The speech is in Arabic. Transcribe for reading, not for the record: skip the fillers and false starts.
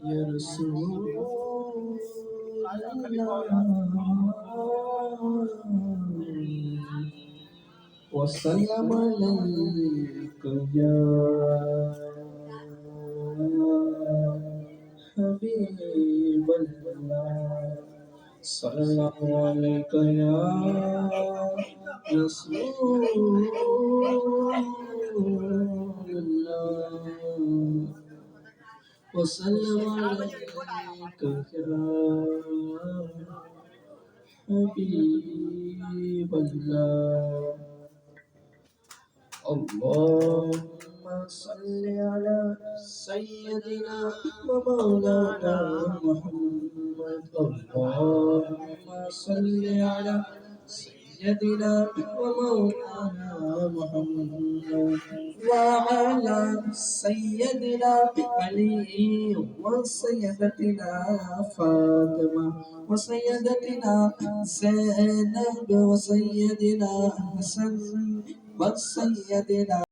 يا رسول الله وسلم عليك يا حبيب الله صلى الله عليك يا رسول الله وسلم عليك يا حبيب الله اللهم صل على سيدنا ومولانا محمد اللهم صل على سيدنا ومولانا محمد وعلى سيدنا علي وسيدتنا فاطمة وسيدتنا زينب وسيدنا حسن وسيدنا